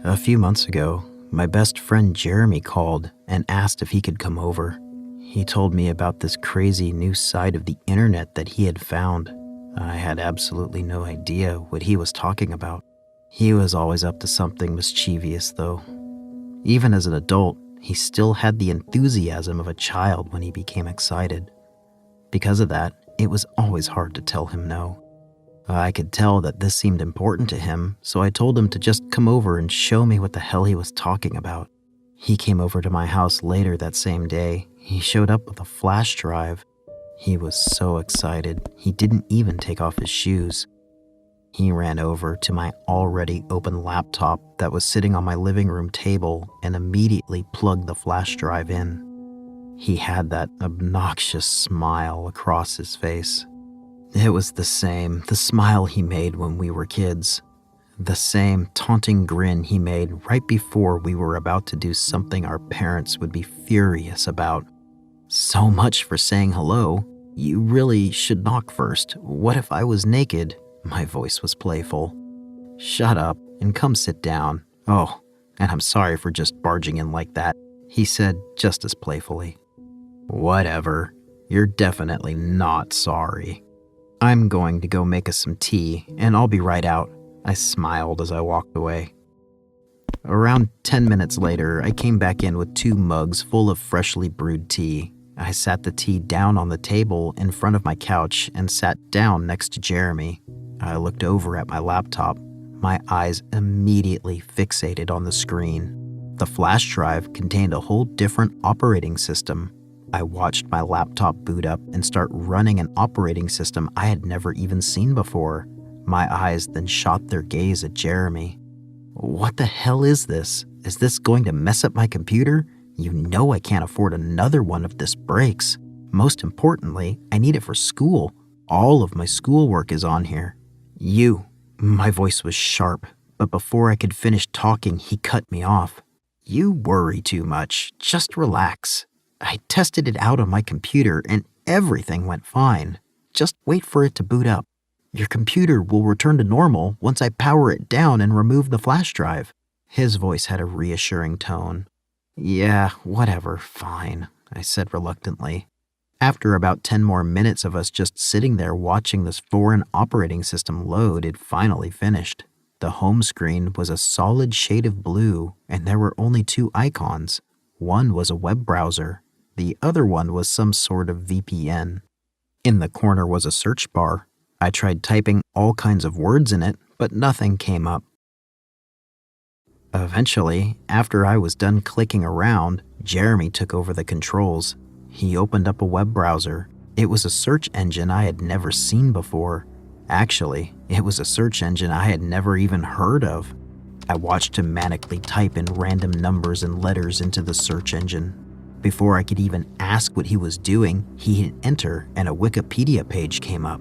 A few months ago, my best friend Jeremy called and asked if he could come over. He told me about this crazy new side of the internet that he had found. I had absolutely no idea what he was talking about. He was always up to something mischievous, though. Even as an adult, he still had the enthusiasm of a child when he became excited. Because of that, it was always hard to tell him no. I could tell that this seemed important to him, so I told him to just come over and show me what the hell he was talking about. He came over to my house later that same day. He showed up with a flash drive. He was so excited, he didn't even take off his shoes. He ran over to my already open laptop that was sitting on my living room table and immediately plugged the flash drive in. He had that obnoxious smile across his face. It was the smile he made when we were kids. The same taunting grin he made right before we were about to do something our parents would be furious about. So much for saying hello. You really should knock first. What if I was naked? My voice was playful. Shut up and come sit down. Oh, and I'm sorry for just barging in like that, he said just as playfully. Whatever. You're definitely not sorry. I'm going to go make us some tea, and I'll be right out, I smiled as I walked away. Around 10 minutes later, I came back in with 2 mugs full of freshly brewed tea. I sat the tea down on the table in front of my couch and sat down next to Jeremy. I looked over at my laptop, my eyes immediately fixated on the screen. The flash drive contained a whole different operating system. I watched my laptop boot up and start running an operating system I had never even seen before. My eyes then shot their gaze at Jeremy. What the hell is this? Is this going to mess up my computer? You know I can't afford another one if this breaks. Most importantly, I need it for school. All of my schoolwork is on here. My voice was sharp, but before I could finish talking, he cut me off. You worry too much. Just relax. I tested it out on my computer and everything went fine. Just wait for it to boot up. Your computer will return to normal once I power it down and remove the flash drive. His voice had a reassuring tone. Yeah, whatever, fine, I said reluctantly. After about 10 more minutes of us just sitting there watching this foreign operating system load, it finally finished. The home screen was a solid shade of blue and there were only 2 icons. One was a web browser. The other one was some sort of VPN. In the corner was a search bar. I tried typing all kinds of words in it, but nothing came up. Eventually, after I was done clicking around, Jeremy took over the controls. He opened up a web browser. It was a search engine I had never seen before. Actually, it was a search engine I had never even heard of. I watched him manically type in random numbers and letters into the search engine. Before I could even ask what he was doing, he hit enter and a Wikipedia page came up.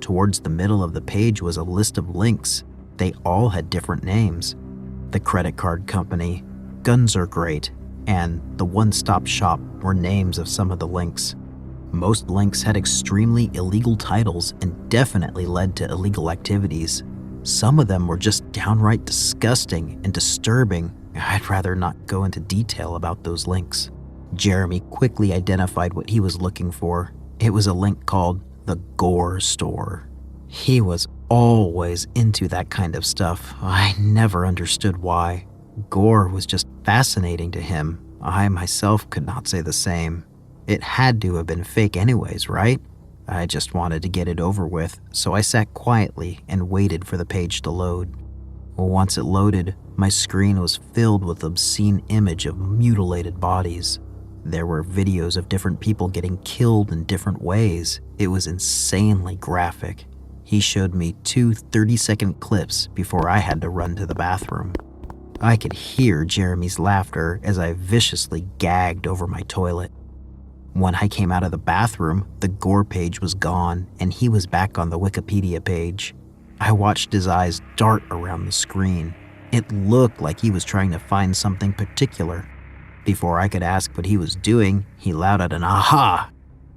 Towards the middle of the page was a list of links. They all had different names. The credit card company, Guns Are Great, and the one-stop shop were names of some of the links. Most links had extremely illegal titles and definitely led to illegal activities. Some of them were just downright disgusting and disturbing. I'd rather not go into detail about those links. Jeremy quickly identified what he was looking for. It was a link called the Gore Store. He was always into that kind of stuff. I never understood why. Gore was just fascinating to him. I myself could not say the same. It had to have been fake anyways, right? I just wanted to get it over with, so I sat quietly and waited for the page to load. Once it loaded, my screen was filled with obscene image of mutilated bodies. There were videos of different people getting killed in different ways. It was insanely graphic. He showed me 2 30-second clips before I had to run to the bathroom. I could hear Jeremy's laughter as I viciously gagged over my toilet. When I came out of the bathroom, the Gore page was gone and he was back on the Wikipedia page. I watched his eyes dart around the screen. It looked like he was trying to find something particular. Before I could ask what he was doing, he let out an aha.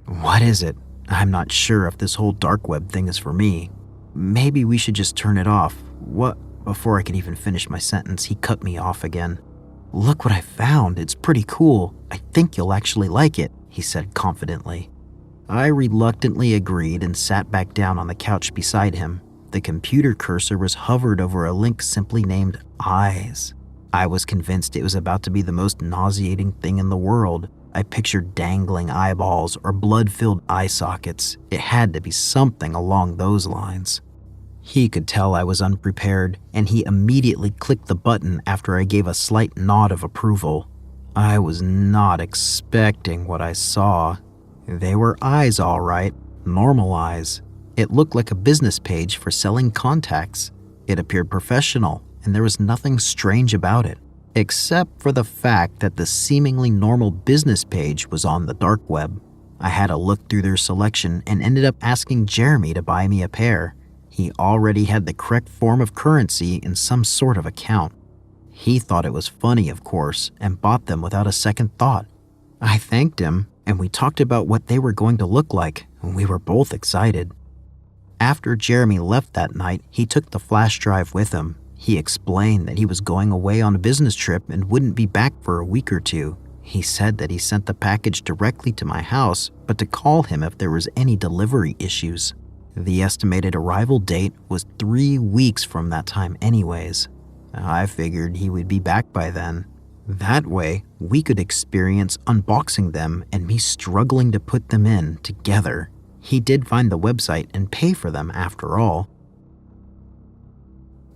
What is it? I'm not sure if this whole dark web thing is for me. Maybe we should just turn it off. What Before I could even finish my sentence, he cut me off again. "Look what I found. It's pretty cool. I think you'll actually like it," he said confidently. I reluctantly agreed and sat back down on the couch beside him. The computer cursor was hovered over a link simply named Eyes. I was convinced it was about to be the most nauseating thing in the world. I pictured dangling eyeballs or blood-filled eye sockets. It had to be something along those lines. He could tell I was unprepared, and he immediately clicked the button after I gave a slight nod of approval. I was not expecting what I saw. They were eyes, all right, normal eyes. It looked like a business page for selling contacts. It appeared professional, and there was nothing strange about it, except for the fact that the seemingly normal business page was on the dark web. I had a look through their selection and ended up asking Jeremy to buy me a pair. He already had the correct form of currency in some sort of account. He thought it was funny, of course, and bought them without a second thought. I thanked him, and we talked about what they were going to look like, and we were both excited. After Jeremy left that night, he took the flash drive with him. He explained that he was going away on a business trip and wouldn't be back for a week or two. He said that he sent the package directly to my house, but to call him if there was any delivery issues. The estimated arrival date was 3 weeks from that time anyways. I figured he would be back by then. That way, we could experience unboxing them and me struggling to put them in together. He did find the website and pay for them after all.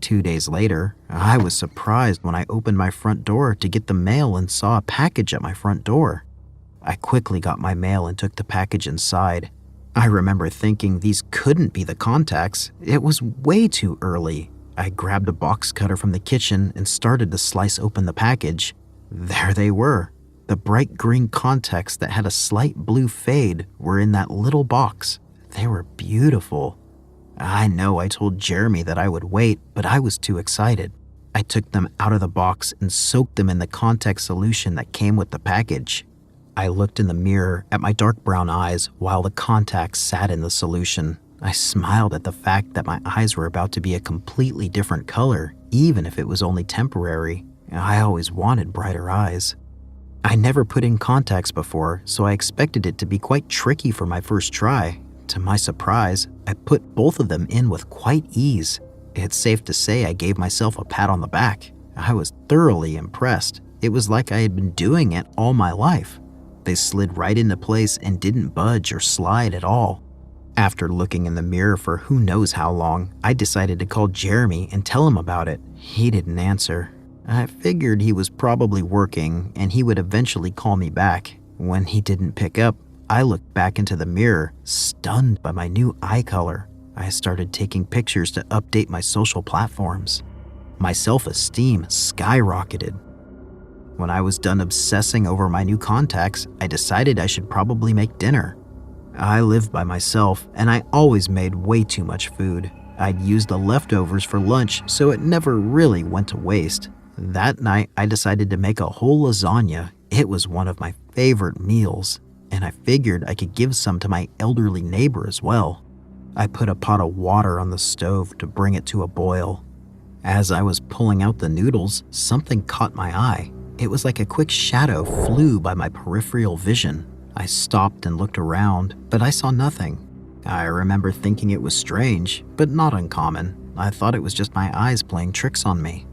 2 days later, I was surprised when I opened my front door to get the mail and saw a package at my front door. I quickly got my mail and took the package inside. I remember thinking these couldn't be the contacts. It was way too early. I grabbed a box cutter from the kitchen and started to slice open the package. There they were. The bright green contacts that had a slight blue fade were in that little box. They were beautiful. I know I told Jeremy that I would wait, but I was too excited. I took them out of the box and soaked them in the contact solution that came with the package. I looked in the mirror at my dark brown eyes while the contacts sat in the solution. I smiled at the fact that my eyes were about to be a completely different color, even if it was only temporary. I always wanted brighter eyes. I never put in contacts before, so I expected it to be quite tricky for my first try. To my surprise, I put both of them in with quite ease. It's safe to say I gave myself a pat on the back. I was thoroughly impressed. It was like I had been doing it all my life. They slid right into place and didn't budge or slide at all. After looking in the mirror for who knows how long, I decided to call Jeremy and tell him about it. He didn't answer. I figured he was probably working and he would eventually call me back. When he didn't pick up, I looked back into the mirror, stunned by my new eye color. I started taking pictures to update my social platforms. My self-esteem skyrocketed. When I was done obsessing over my new contacts, I decided I should probably make dinner. I live by myself, and I always made way too much food. I'd used the leftovers for lunch, so it never really went to waste. That night, I decided to make a whole lasagna. It was one of my favorite meals, and I figured I could give some to my elderly neighbor as well. I put a pot of water on the stove to bring it to a boil. As I was pulling out the noodles, something caught my eye. It was like a quick shadow flew by my peripheral vision. I stopped and looked around, but I saw nothing. I remember thinking it was strange, but not uncommon. I thought it was just my eyes playing tricks on me.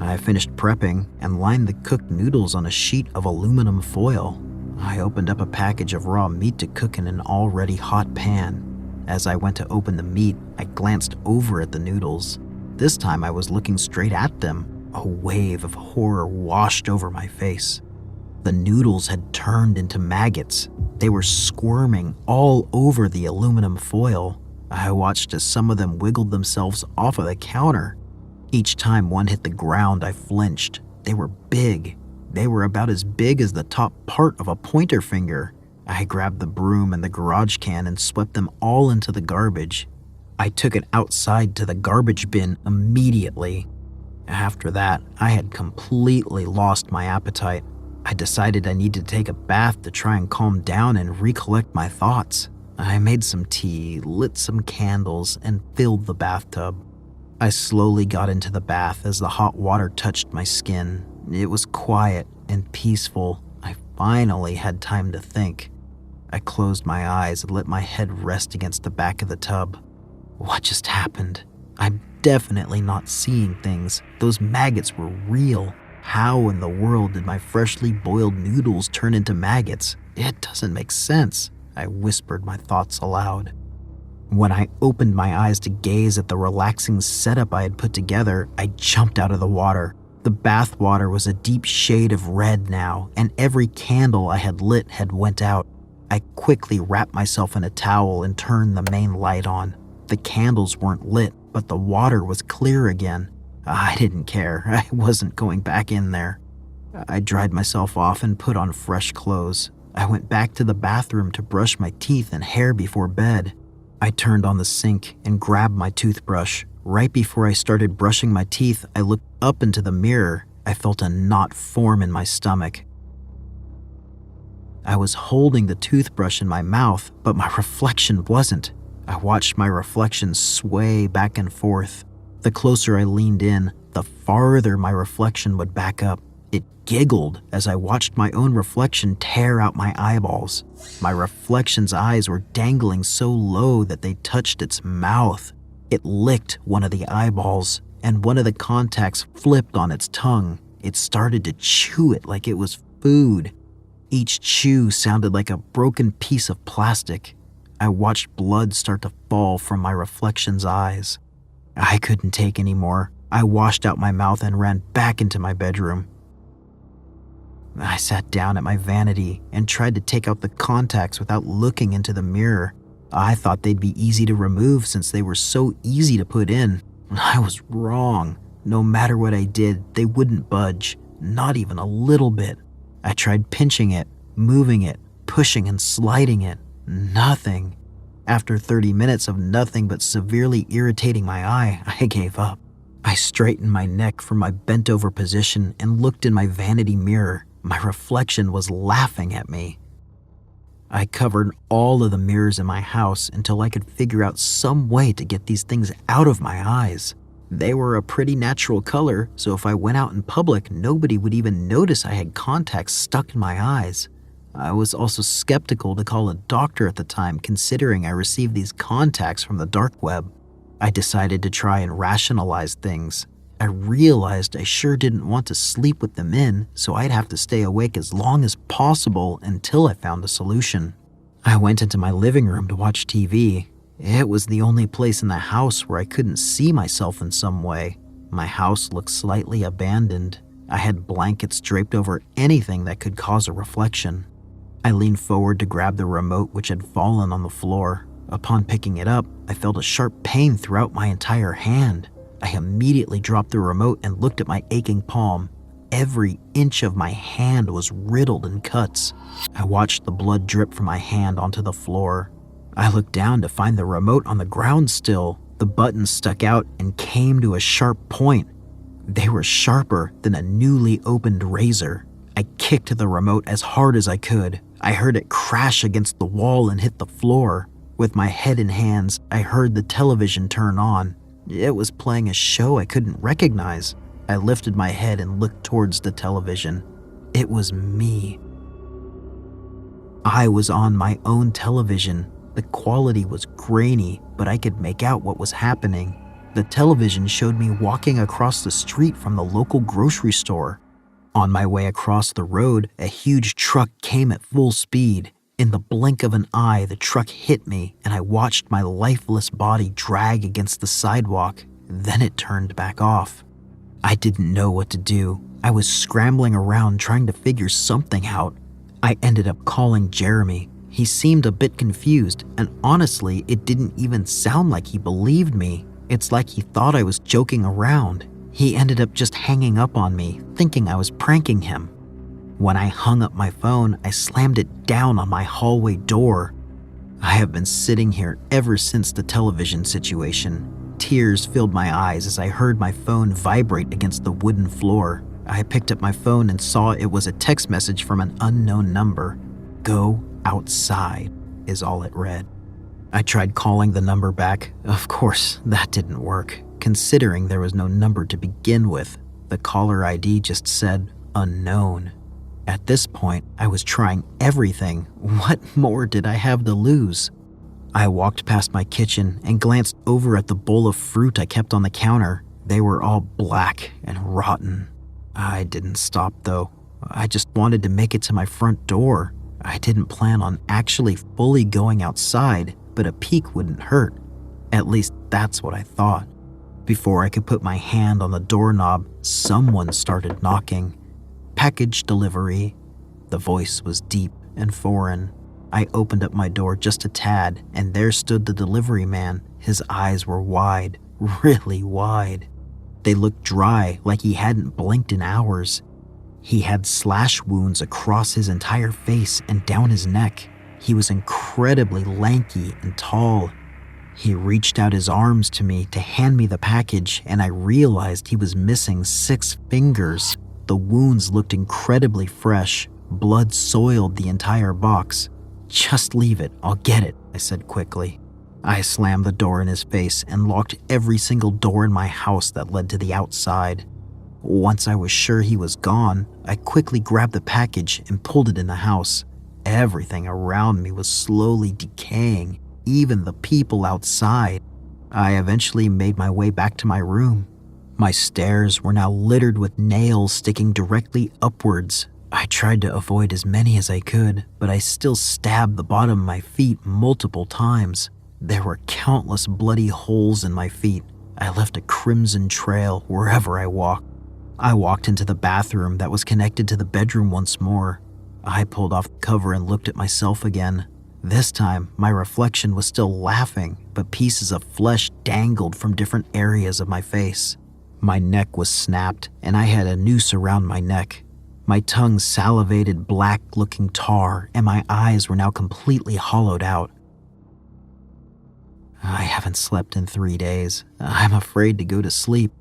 I finished prepping and lined the cooked noodles on a sheet of aluminum foil. I opened up a package of raw meat to cook in an already hot pan. As I went to open the meat, I glanced over at the noodles. This time I was looking straight at them. A wave of horror washed over my face. The noodles had turned into maggots. They were squirming all over the aluminum foil. I watched as some of them wiggled themselves off of the counter. Each time one hit the ground, I flinched. They were big. They were about as big as the top part of a pointer finger. I grabbed the broom and the garage can and swept them all into the garbage. I took it outside to the garbage bin immediately. After that, I had completely lost my appetite. I decided I needed to take a bath to try and calm down and recollect my thoughts. I made some tea, lit some candles, and filled the bathtub. I slowly got into the bath as the hot water touched my skin. It was quiet and peaceful. I finally had time to think. I closed my eyes and let my head rest against the back of the tub. What just happened? I'm definitely not seeing things. Those maggots were real. How in the world did my freshly boiled noodles turn into maggots? It doesn't make sense. I whispered my thoughts aloud. When I opened my eyes to gaze at the relaxing setup I had put together, I jumped out of the water. The bath water was a deep shade of red now, and every candle I had lit had went out. I quickly wrapped myself in a towel and turned the main light on. The candles weren't lit, but the water was clear again. I didn't care. I wasn't going back in there. I dried myself off and put on fresh clothes. I went back to the bathroom to brush my teeth and hair before bed. I turned on the sink and grabbed my toothbrush. Right before I started brushing my teeth, I looked up into the mirror. I felt a knot form in my stomach. I was holding the toothbrush in my mouth, but my reflection wasn't. I watched my reflection sway back and forth. The closer I leaned in, the farther my reflection would back up. It giggled as I watched my own reflection tear out my eyeballs. My reflection's eyes were dangling so low that they touched its mouth. It licked one of the eyeballs, and one of the contacts flipped on its tongue. It started to chew it like it was food. Each chew sounded like a broken piece of plastic. I watched blood start to fall from my reflection's eyes. I couldn't take any more. I washed out my mouth and ran back into my bedroom. I sat down at my vanity and tried to take out the contacts without looking into the mirror. I thought they'd be easy to remove since they were so easy to put in. I was wrong. No matter what I did, they wouldn't budge, not even a little bit. I tried pinching it, moving it, pushing and sliding it. Nothing. After 30 minutes of nothing but severely irritating my eye, I gave up. I straightened my neck from my bent-over position and looked in my vanity mirror. My reflection was laughing at me. I covered all of the mirrors in my house until I could figure out some way to get these things out of my eyes. They were a pretty natural color, so if I went out in public, nobody would even notice I had contacts stuck in my eyes. I was also skeptical to call a doctor at the time, considering I received these contacts from the dark web. I decided to try and rationalize things. I realized I sure didn't want to sleep with them in, so I'd have to stay awake as long as possible until I found a solution. I went into my living room to watch TV. It was the only place in the house where I couldn't see myself in some way. My house looked slightly abandoned. I had blankets draped over anything that could cause a reflection. I leaned forward to grab the remote, which had fallen on the floor. Upon picking it up, I felt a sharp pain throughout my entire hand. I immediately dropped the remote and looked at my aching palm. Every inch of my hand was riddled in cuts. I watched the blood drip from my hand onto the floor. I looked down to find the remote on the ground still. The buttons stuck out and came to a sharp point. They were sharper than a newly opened razor. I kicked the remote as hard as I could. I heard it crash against the wall and hit the floor. With my head in hands, I heard the television turn on. It was playing a show I couldn't recognize. I lifted my head and looked towards the television. It was me. I was on my own television. The quality was grainy, but I could make out what was happening. The television showed me walking across the street from the local grocery store. On my way across the road, a huge truck came at full speed. In the blink of an eye, the truck hit me, and I watched my lifeless body drag against the sidewalk. Then it turned back off. I didn't know what to do. I was scrambling around trying to figure something out. I ended up calling Jeremy. He seemed a bit confused, and honestly, it didn't even sound like he believed me. It's like he thought I was joking around. He ended up just hanging up on me, thinking I was pranking him. When I hung up my phone, I slammed it down on my hallway door. I have been sitting here ever since the television situation. Tears filled my eyes as I heard my phone vibrate against the wooden floor. I picked up my phone and saw it was a text message from an unknown number. "Go outside," is all it read. I tried calling the number back. Of course, that didn't work. Considering there was no number to begin with, the caller ID just said unknown. At this point, I was trying everything. What more did I have to lose? I walked past my kitchen and glanced over at the bowl of fruit I kept on the counter. They were all black and rotten. I didn't stop though. I just wanted to make it to my front door. I didn't plan on actually fully going outside, but a peek wouldn't hurt. At least that's what I thought. Before I could put my hand on the doorknob, someone started knocking. Package delivery. The voice was deep and foreign. I opened up my door just a tad, and there stood the delivery man. His eyes were wide, really wide. They looked dry, like he hadn't blinked in hours. He had slash wounds across his entire face and down his neck. He was incredibly lanky and tall. He reached out his arms to me to hand me the package, and I realized he was missing 6 fingers. The wounds looked incredibly fresh. Blood soiled the entire box. "Just leave it, I'll get it," I said quickly. I slammed the door in his face and locked every single door in my house that led to the outside. Once I was sure he was gone, I quickly grabbed the package and pulled it in the house. Everything around me was slowly decaying, even the people outside. I eventually made my way back to my room. My stairs were now littered with nails sticking directly upwards. I tried to avoid as many as I could, but I still stabbed the bottom of my feet multiple times. There were countless bloody holes in my feet. I left a crimson trail wherever I walked. I walked into the bathroom that was connected to the bedroom once more. I pulled off the cover and looked at myself again. This time, my reflection was still laughing, but pieces of flesh dangled from different areas of my face. My neck was snapped, and I had a noose around my neck. My tongue salivated black-looking tar, and my eyes were now completely hollowed out. I haven't slept in 3 days. I'm afraid to go to sleep.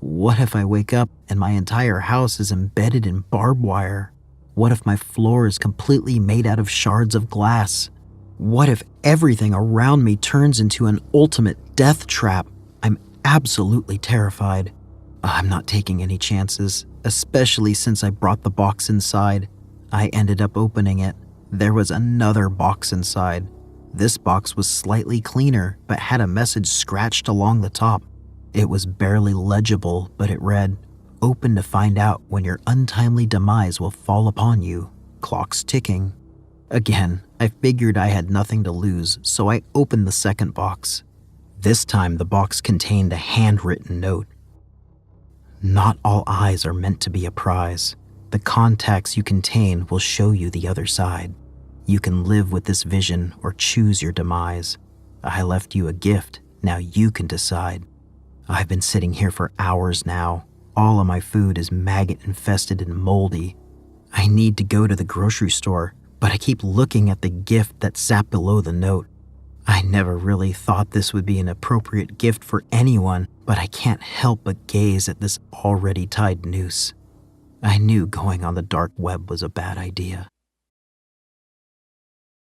What if I wake up and my entire house is embedded in barbed wire? What if my floor is completely made out of shards of glass? What if everything around me turns into an ultimate death trap? I'm absolutely terrified. I'm not taking any chances, especially since I brought the box inside. I ended up opening it. There was another box inside. This box was slightly cleaner, but had a message scratched along the top. It was barely legible, but it read, "Open to find out when your untimely demise will fall upon you. Clock's ticking." Again, I figured I had nothing to lose, so I opened the second box. This time the box contained a handwritten note. "Not all eyes are meant to be a prize. The contacts you contain will show you the other side. You can live with this vision or choose your demise. I left you a gift, now you can decide." I've been sitting here for hours now. All of my food is maggot-infested and moldy. I need to go to the grocery store, but I keep looking at the gift that sat below the note. I never really thought this would be an appropriate gift for anyone, but I can't help but gaze at this already tied noose. I knew going on the dark web was a bad idea.